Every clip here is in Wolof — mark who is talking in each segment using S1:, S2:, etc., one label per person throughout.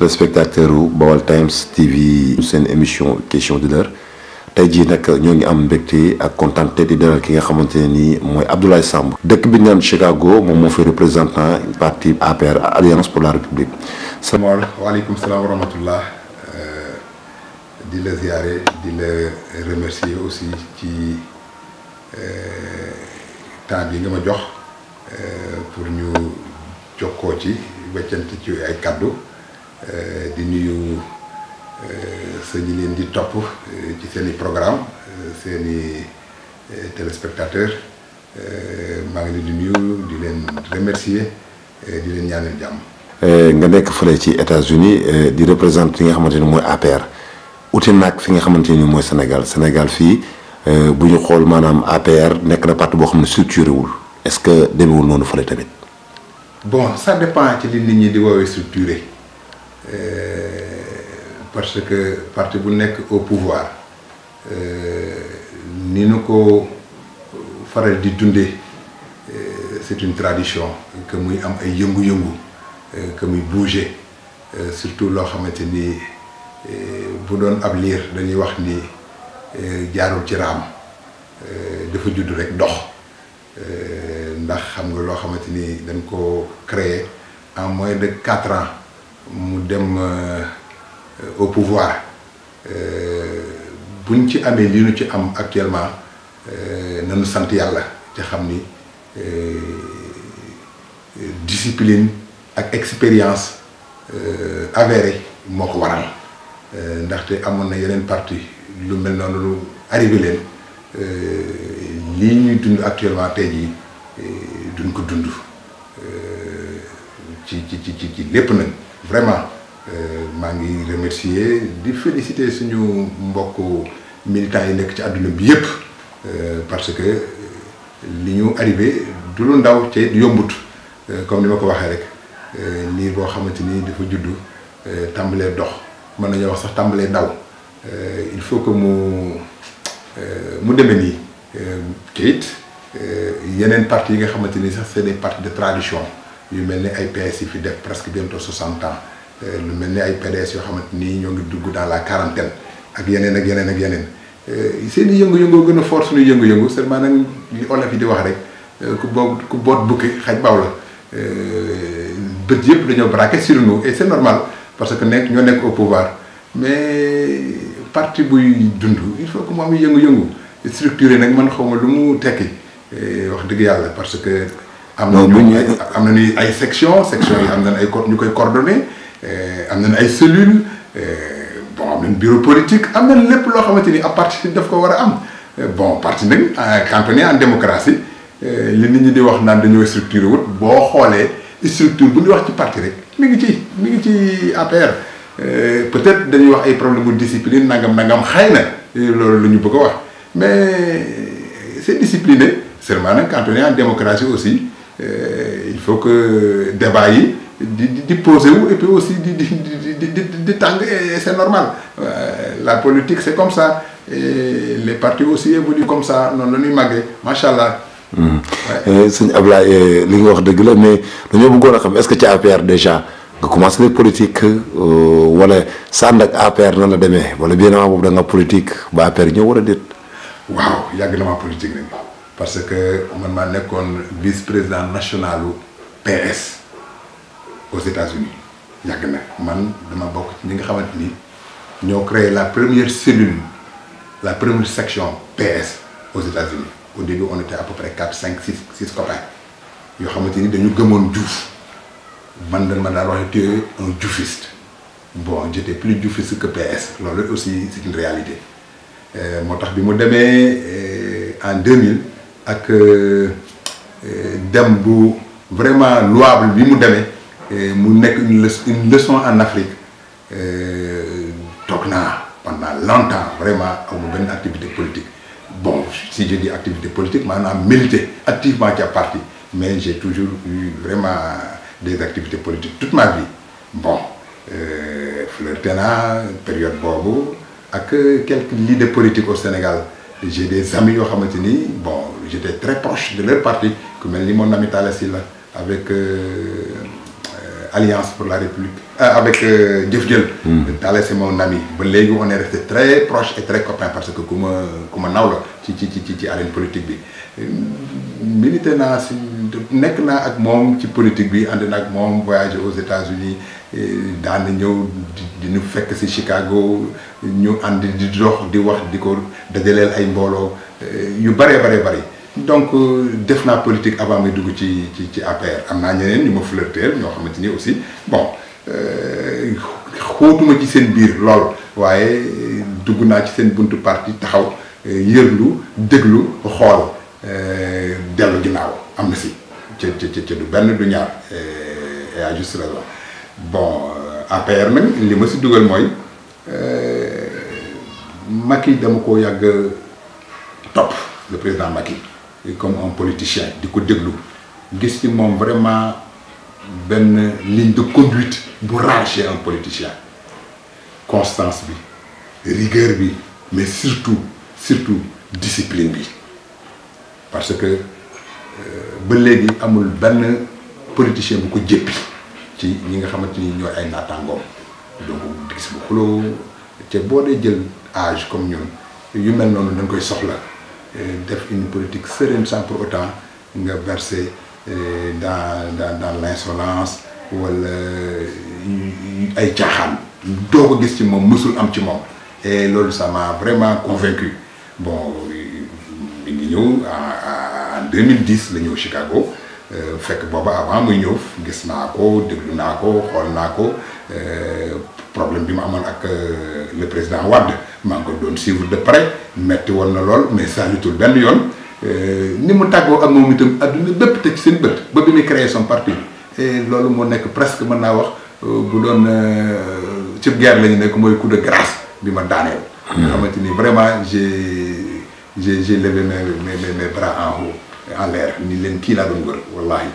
S1: téléspectateur u Baol Times TV seen émission question de l'heure tey jii nag ñoo ngi am mbégte ak contenté di dalal ki nga xamante ne nii mooy Abdoulaye Samb dëkk bi ñu naan Chicago moom moo fi représentant parti APR Alliance pour la République.
S2: waaleykum salaam wa rahmatullah di la ziare di la remercier aussi ci temps bi nga ma jox pour ñu jokkoo ci weccante ci ay kaddu di nuyu sa ñi leen di topp ci seen i programme seen i téléspectateurs maa ngi leen di nuyu di leen remercier di leen ñaanal jàmm.
S1: nga nekk fële ci États-Unis di représenter li nga xamante ni mooy APR uti naag fi nga xamante ni mooy Sénégal fii bu ñu xool maanaam APR nekk na parti boo xam ne structuré wul est-ce que demewul noonu fële tamit.
S2: bon ça dépend ci li nit ñi di woowee structuré parce que parti bu nekk au pouvoir ni nu ko faral di dundee c'est une tradition que muy am ay yëngu-yëngu que muy bouger surtout loo xamante ni bu doon ab liir dañuy wax ni jaarul ci raam dafa judd rek dox ndax xam nga loo xamante ni dañ ko créer en moins de 4 ans mu dem au pouvoir buñ ci amee li ñu ci am actuellement nañu sant yàlla ci xam ni discipline ak expérience avérée moo ko waral ndaxte amoon na yeneen parti lu mel noonu lu arrivé leen lii ñuy dund actuellement tey jii duñ ko dund ci lépp nag vraiment maa ngi remercier di féliciter suñu mbokku militants yi nekk ci àdduna bi yépp parce que li ñu arrivé du lu ndaw ci yombut comme ni ma ko waxee rek liir boo xamante ni dafa juddu tàmbalee dox mën nañoo wax sax tàmbalee daw il faut que mu demee nii te it yeneen partis yi nga xamante ni sax c'est des partis de tradition yu mel ni ay PS yi fi def presque bientôt 60 ans lu mel ni ay PDS yoo xamante ni ñoo ngi dugg dans la quarantaine ak yeneen ak yeneen ak yeneen seen i yëngu-yëngoo gën a fort suñu yëngu-yëngu seulement nag li olof yi di wax rek ku boot bukki xaj baaw la bët yëpp dañoo braqué sur nous et c'est normal parce que ñoo nekk au pouvoir mais parti buy dund il faut que mu am yëngu-yëngu structuré nag man xaw ma lu mu tekki wax dëgg yàlla parce que am nañu ay section yi am nañu ay ñu koy coordonné am nañu ay cellules bon am nañu bureau politique am nañu lépp loo xamante ni à partir daf ko war a am bon parti nag quand on est en démocratie li nit ñi di wax naan dañoo structuré wut boo xoolee structure bu ñu wax ci parti rek mi ngi ci APR peut-être dañuy wax ay problème de discipline nangam xëy na loolu lu ñu bëgg a wax mais c'est discipliné seulement nag quand on est en démocratie aussi il faut que débat yi di poser wu et puis aussi di tàng et c'est normal la politique c'est comme ça et les partis aussi évoluent comme ça noonu la ñuy màggee macha allah.
S1: sëñ Ablaye li nga wax dëgg la mais dañoo bëggoon a xam est-ce que ci APR déjà nga commencé def politique wala sa ànd ak APR nan la demee wala bien avant boobu da nga politique ba APR ñëw war a déet.
S2: waaw yàgg na ma politique nag parce que man maa nekkoon vice-président nationalu PS aux États-Unis yàgg na man dama bokk ci ñi nga xamante ni ñoo créé la première cellule la première section PS aux États-Unis au début on était à peu près 4 5 6 copains yoo xamante ni dañu gëmoon Diouf man dañ ma daan wax tu es un dioufiste bon j'étais plus dioufiste que PS loolu aussi c'est une réalité moo tax bi mu demee en 2000 ak dem bu vraiment louable bi mu demee mu nekk une leçon en Afrique toog naa pendant longtemps vraiment amul benn activité politique bon si je dis activité politique maanaam milité activement ci parti mais j'ai toujours eu vraiment des activités politiques toute ma vie bon flirté naa période boobu ak quelques leaders politiques au Sénégal j'ai des amis yoo xamante ni bon j'étais très proche de leur parti ku mel ni mon ami Talla Sylla avec Alliance pour la République avec Jëf Jël. Talla c'est mon ami ba léegi on est resté très proche et très copain parce que ku ma naw la ci arène politique bi. milité naa si nekk naa ak moom ci politique bi ànd na ak moom voyagé aux États-Unis daan na ñëw di ñu fekk si Chicago ñu ànd di dox di wax di ko dajaleel ay mbooloo yu bari donc def naa politique avant may dugg ci APR am naa ñeneen ñu ma flirteel ñoo xamante ni aussi bon xóotuma ci seen biir lool waaye dugg naa ci seen buntu parti taxaw yërlu déglu xool dellu ginnaaw am na si ca du benn du ñaar et à juste raison bon APR nag li ma si dugal mooy Macky dama ko yàgg topp le président Macky comme un politicien di ko déglu gis ci moom vraiment benn ligne de conduite bu rare chez un politicien constance bi rigueur bi mais surtout discipline bi parce que ba léegi amul benn politicien bu ko jéppi ci ñi nga xamante ni ñooy ay naataangoom donc gis bu xuloo te boo dee jël âge comme ñun yu mel noonu dañ koy soxla def une politique sereine sans pour autant nga verser dans l'insolence wala ay caaxaan doo ko gis ci moom mësul am ci moom et loolu ça m'a vraiment convaincu bon mi ngi ñëw en 2010 la ñëw Chicago fekk booba avant muy ñëw gis naa ko déglu naa ko xool naa ko problème bi ma amoon ak le président Wade maa ngi ko doon suivre de près metti woon na lool mais saalitul benn yoon ni mu tàggoo ak moom itam adduna bépp te ci seen bët ba bi muy créé son parti et loolu moo nekk presque mën naa wax bu doon ci guerre la ñu nekk mooy coup de grâce bi ma daaneel. nga xamante ni vraiment j'ai levé mes bras en haut en l'air ni leen kii laa doon wër wallahi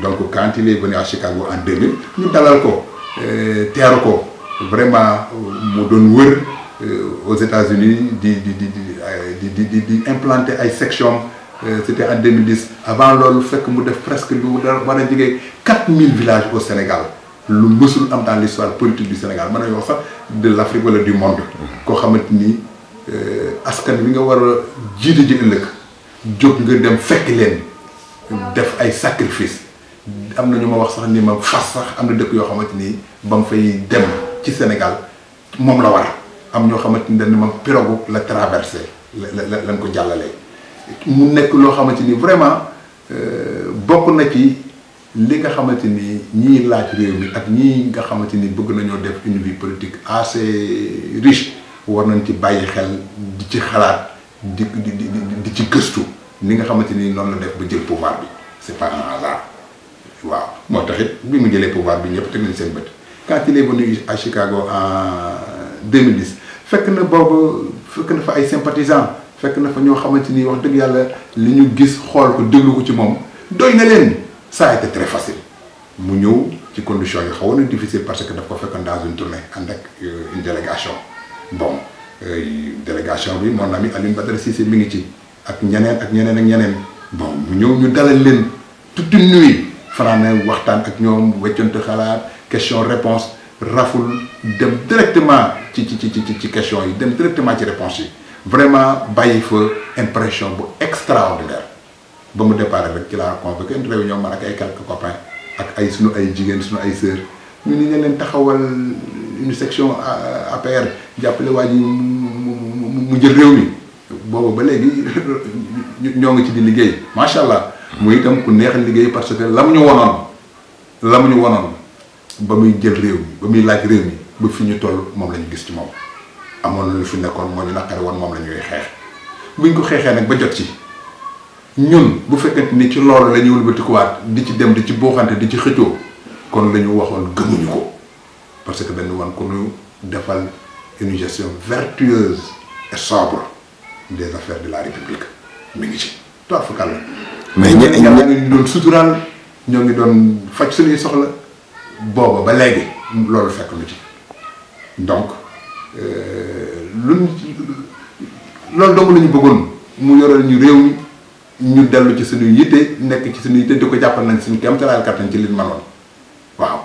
S2: donc quand il est venu à Chicago en 2000 ñu dalal ko teeru ko vraiment mu doon wër aux États-Unis di implanter ay section c'était en 2010 avant loolu fekk mu def presque lu war a jege 4000 villages au Sénégal lu mësul am dans l'histoire politique du Sénégal mën nañu wax sax de l'Afrique wala du monde koo xamante ni askan wi nga war a jiite ji ëllëg jóg nga dem fekk leen def ay sacrifice am na ñu ma wax sax ni ma fas sax am na dëkk yoo xamante ni ba mu fay dem ci Sénégal moom la war am ñoo xamante ni dañ ma pirogue la traversé lañ ko jàllalee mu nekk loo xamante ni vraiment bokk na ci li nga xamante ni ñii laaj réew mi ak ñii nga xamante ni bëgg nañoo def une vie politique assez riche war nañ ci bàyyi xel di ci xalaat di ci gëstu ni nga xamante ni noonu la def ba jël pouvoir bi c'est pas un hasard waaw moo tax it bi mu jëlee pouvoir bi ñëpp teg nañ seen bët quand il est venu à Chicago en 2010 fekk na fa ay sympathisants fekk na fa ñoo xamante ni wax dëgg yàlla li ñu gis xool ko déglu ko ci moom doy na leen ça a été très facile mu ñëw ci conditions yi xawoon na difficile parce que daf ko fekkoon dans une tournée ànd ak une délégation bon délégation bi mon ami Alioune Badara Cissé mi ngi ci ak ñeneen bon mu ñëw ñu dalal leen toute une nuit fanaane waxtaan ak ñoom weccante xalaat question réponse raful dem directement ci question yi dem directement ci réponse yi vraiment bàyyi fa impression bu extraordinaire ba mu départ rek ci la convoqué une réunion man ak ay quelques copains ak ay sunu ay jigéen sunu ay sœurs ñu ni leen taxawal une section APR jàppale waa ji mu jël réew mi boobu ba léegi ñoo ngi ci di liggéey macha allah muy itam ku neex liggéey parce que la mu ñu wonoon ba muy jël réew mi ba muy laaj réew mi ba fi ñu toll moom la ñu gis ci moom amoon na lu fi nekkoon moo ñu naqari woon moom la ñuy xeex buñ ko xeexee nag ba jot ci ñun bu fekkente ni ci loolu la ñuy wëlbatikuwaat di ci dem di ci booxante di ci xëccoo kon la ñu waxoon gëmuñu ko parce que dañu wan ko ñu defal une gestion vertueuse et sobre des affaires de la République mi ngi ci toi fakal la mais ñoo ngi doon suturaal ñoo ngi doon faj suñuy soxla booba ba léegi loolu fekk lu ci donc loolu dong la ñu bëggoon mu yoral ñu réew mi ñu dellu ci suñu yitte nekk ci suñu yitte di ko jàppal nañ suñu kéem tolluwaay kattan ci li ñu mënoon waaw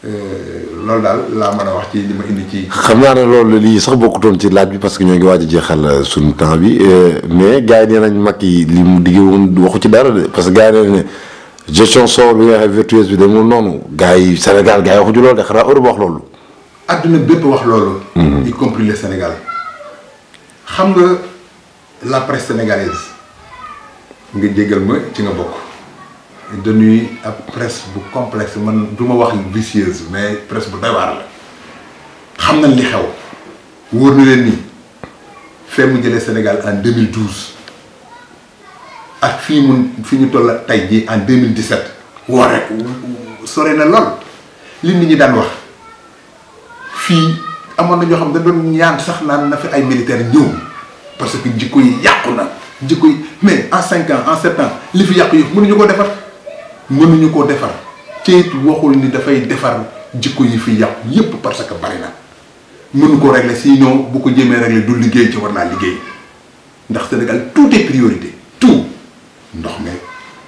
S2: loolu daal laa mën a wax ci li ma indi ci.
S1: xam naa ne loolu lii sax bokkutoon ci laaj bi parce que ñoo ngi waaj a jeexal suñu temps bi mais gars yi nee nañ Macky li mu diggee woon waxu ci dara de parce que gars yi nee nañ ne gestion sobre bi nga xam vertueuse bi demul noonu gars yi Sénégal gars yi waxu ci loolu de xanaa Europe wax loolu.
S2: adduna bépp wax loolu. y compris le Sénégal. xam nga la presse sénégalaise nga jégal ma ci nga bokk. dañuy ab presse bu complexe man du ma wax vicieuse mais presse bu doy waar la xam nañ li xew wóor na leen ni fee mu jëlee Sénégal en 2012 ak fi ñu toll tey jii en 2017 war rek sore na lool li nit ñi daan wax fii amoon na ñoo xam ne da doon ñaan sax naan na fi ay militaires ñëw parce que jikko yi yàqu na jikko yi mais en 5 ans en 7 ans li fi yàqu yëpp mënuñu koo defar ci it waxul ni dafay defar jikko yi fi yàqu yépp parce que bari na mënu ko régler sinon bu ko jéemee régler du liggéey ci war naa liggéey ndax Sénégal tout est priorité tout ndox meeg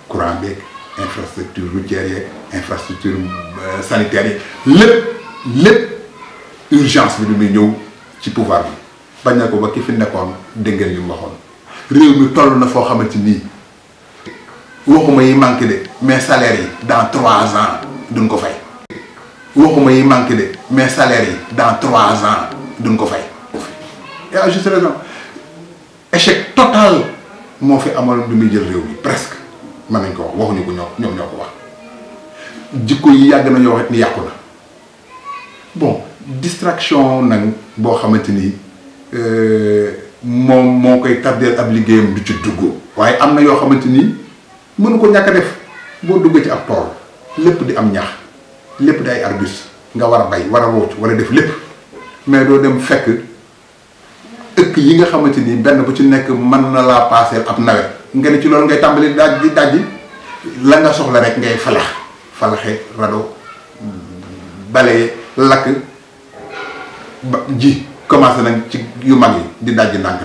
S2: courant beeg infrastructure routière yeeg infrastructure sanitaire yi lépp urgence bi muy ñëw ci pouvoir bi bañ na ko ba ki fi nekkoon dégg ngeen li mu waxoon réew mi toll na foo xamante nii waxuma yi manqué de mais salaire yi dans 3 ans duñ ko fay. waxuma yi manqué de mais salaire yi dans 3 ans duñ ko fay. et à juste raison échec total moo fi amal bi muy jël réew mi presque mën nañ ko wax waxuñu ko ñoom ñoo ko wax jikko yi yàgg nañoo wax ni yàqu na bon distraction nag boo xamante ni moom moo koy tardeel ab liggéeyam du ci dugg waaye am na yoo xamante ni. mënu ko ñàkk a def boo duggee ci ab tool lépp di am ñax lépp di ay arbuste nga war a bay war a wóoc war a def lépp mais doo dem fekk ëkk yi nga xamante ni benn bu ci nekk mën na laa paaseel ab nawet nga ne ci loolu ngay tàmbali dajji la nga soxla rek ngay falaxe rado bale lakk ba ji commencé nañ ci yu mag yi di dajji ndànk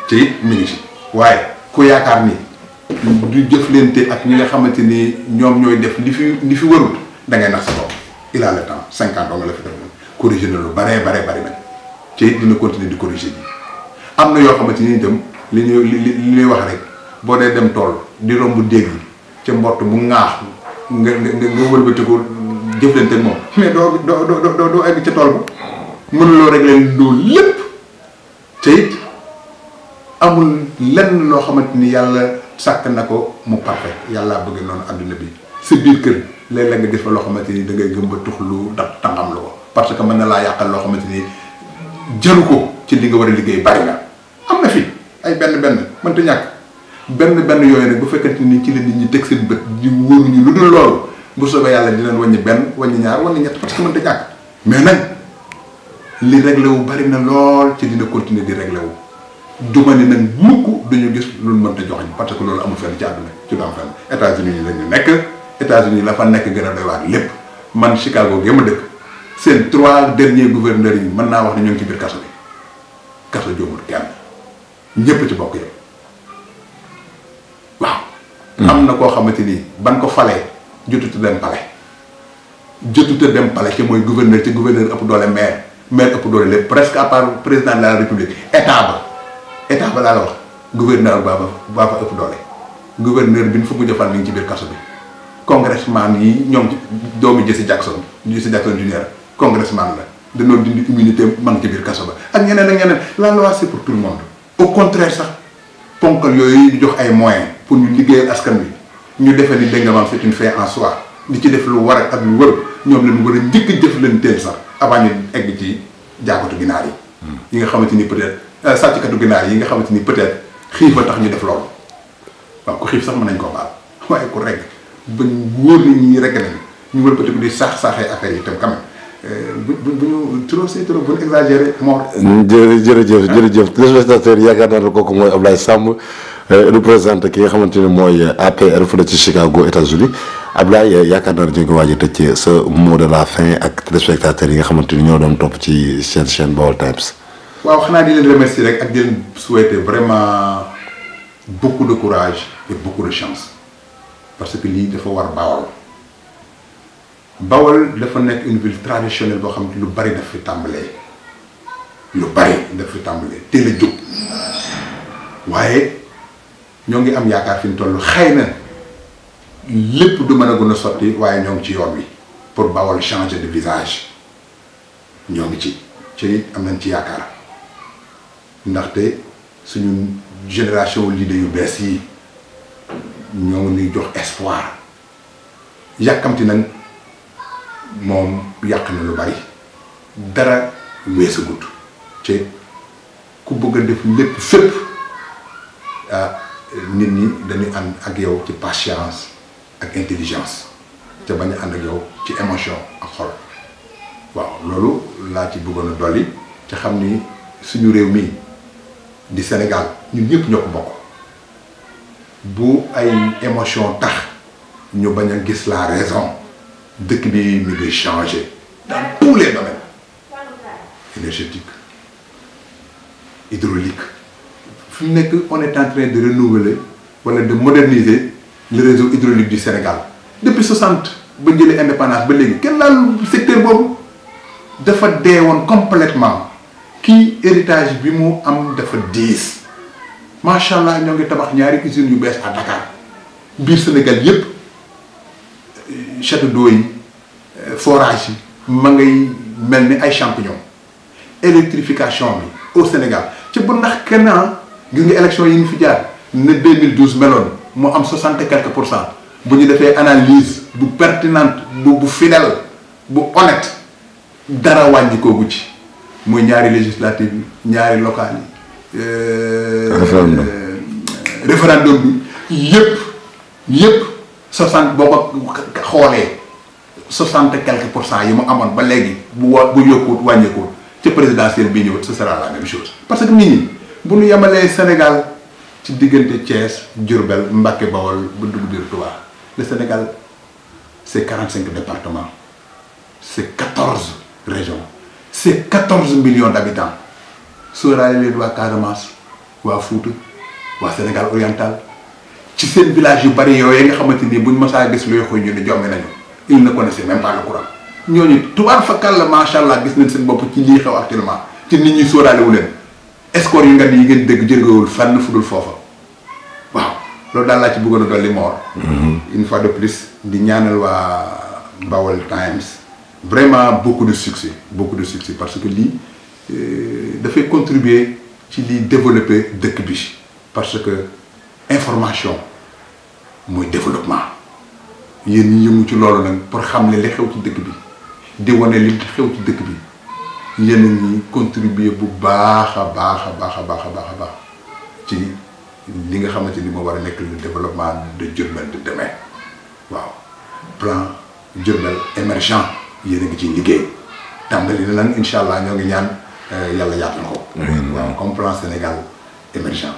S2: ci it mi ngi ci waaye ku yaakaar ni du jëflante ak ñi nga xamante ni ñoom ñooy def li fi warul da ngay nax sa bopp il a le temps 5 ans nga la fi def corrigé na lu bari nag ci it dina continuer di corriger ji am na yoo xamante ni itam li ñuy wax rek boo dee dem tool di romb dégg ca mbott mu ŋaax nga wëlbati ko jëflante moom mais doo egg ca tool ba mënuloo régler loolu lépp te it amul lenn loo xamante ni yàlla sàkk na ko mu parfait yàlla bëgg noonu adduna bi sa biir kër léeg-léeg nga gis fa loo xamante ni da ngay gëm ba tux lu tàngam la ko parce que mën na laa yàqal loo xamante ni jëru ko ci li nga war a liggéey bari na am na fi ay benn mënta ñàkk benn yooyu nag bu fekkente ni ci la nit ñi teg seen bët di wóoruñu lu dul loolu bu soobee yàlla dinañ wàññi benn wàññi ñaar wàññi ñett parce que mënta ñàkk mais nag li réglé wu bari na lool ci dina continuer di réglé wu duma ni nag mukk duñu gis lu mënta joxañ parce que loolu amul fenn ci àdduna ci du am fenn États-Unis yi lañu nekk États-Unis la fa nekk gën a doy waar lépp man Chicago gi ma dëkk seen 3 derniers gouverneurs yi mën naa wax ne ñoo ngi ci biir kaso bi kaso joomul kenn ñépp ci bokk yëpp waaw am na koo xamante ni ban ko falee jotuta dem palais ci mooy gouverneur ci gouverneur ëpp doole maire ëpp doole lépp presque à part président de la république état ba laa la wax gouverneur baa fa ëpp doole gouverneur bi ñu fa mujj a fal mi ngi ci biir kaso bi congressman yi ñoom doomu Jesse Jackson Junior congressman la dañoo dindi immunité ma ngi ci biir kaso ba ak ñeneen la loi c'est pour tout le monde au contraire sax ponkal yooyu di jox ay moyens pour ñu liggéeyal askan wi ñu defee ni dégg nga maam c'est une fin en soi di ci def lu war ak lu wër ñoom lañu war a njëkk a jëflanteel sax avant ñu egg ci jaakatu ginaar yi nga xamante ni peut-être sàcckatu ginaar yi nga xamante ni peut-être xiif a tax ñu def loolu waaw ku xiif sax mën nañ koo baal waaye ku regg ba wóor ni ñi regg nañ ñu wëlbati ko di saaxee affaire yi itam quand même bu ñu trop c'est trop bu ñu exagéré Mor. jërëjëf téléspectateur yaakaar naa ne kooku mooy Ablaye Samb représenté ki nga xamante ne mooy APR fële ci Chicago États-Unis Ablaye yaakaar naa ne ñu ngi waaj a tëj sa mot de la fin ak téléspectateurs yi nga xamante ni ñoo doon topp ci seen chaîne Baol Times. waaw xanaa di leen remercier rek ak di leen souhaiter vraiment beaucoup de courage et beaucoup de chance parce que lii dafa war Baol Bawol dafa nekk une ville traditionnelle boo xam ne lu bari daf fi tàmbalee lu bari daf fi tàmbalee teel a jóg waaye ñoo ngi am yaakaar fi mu toll xëy na lépp du mën a gën a sotti waaye ñoo ngi ci yoon wi pour Bawol changer de visage ñoo ngi ci am nañ ci yaakaar ndaxte suñu génération leader yu bees yi ñoo ngi ñuy jox espoir yàkkamti nañ moom yàq na lu bari dara weesagut ci ku bëgg a def lépp fépp nit ñi dañuy ànd ak yow ci patience ak intelligence te bañ a ànd ak yow ci émotion ak xol waaw loolu laa ci bëggoon a dolli te xam ni suñu réew mi di Sénégal ñun ñëpp ñoo ko bokk bu ay émotion tax ñu bañ a gis la raison dëkk bi mi ngi changer dans tous les domaines énergétique hydraulique fi mu nekk on est en train de renouveler wala de moderniser le réseau hydraulique du Sénégal depuis 60 ba jëlee indépendance ba léegi kenn laal secteur boobu dafa dee woon complètement kii héritage bi mu am dafa diis macha allah ñoo ngi tabax ñaari usines yu bees à Dakar biir Sénégal yépp château d'eau yi forage yi ma ngay mel ni ay champignon électrification bi au Sénégal ci bu ndax kenn gis nga élection yi ñu fi jaar ne 2012 meloon mu am 60 et quelques pour cent bu ñu defee analyse bu pertinente bu fidèle bu honnête dara wàññi koogu ci muy ñaari législative yi ñaari locales yi référendum bi yëpp 60 boo ko xoolee 60 et quelques pour cent yi mu amoon ba léegi bu yokkuwut wàññeekuwut ci présidentielle bii ñëw ce sera la même chose parce que nit ñi bu ñu yemalee Sénégal ci diggante Thiès Diourbel Mbacké Bawol ba dugg biir Touba le Sénégal c'est 45 départements c'est 14 régions c'est 14 millions d'habitants sóoraale leen waa Casamance waa Fouta waa Sénégal oriental ci seen village yu bari yooyu nga xamante ni buñ mësaa gis luy xoy ñu ne jommi nañu ils ne connaissaient même pas le courant ñooñu tubaar fakal la macha allah gis nañ seen bopp ci lii xew actuellement ci nit ñi sóoraale wu leen escort yu nga yi ngeen dégg jërgawul fànn fudul foofa waaw loolu daal laa ci bëggoon a dolli moor une fois de plus di ñaanal waa Bawol Times vraiment beaucoup de succès parce que lii dafay contribuer ci liy développer dëkk bi parce que information mooy développement yéen ñi yëngu ci loolu nag pour xam ne li xew ci dëkk bi di wane li xew ci dëkk bi yéen a ngi contribuer bu baax a baax ci li nga xamante ni moo war a nekk le développement de Diourbel de demain waaw plan Diourbel émergent yéen a ngi ciy liggéey tàmbali na nag incha allah ñoo ngi ñaan yàlla yaatal ko. waaw comme plan Sénégal émergent.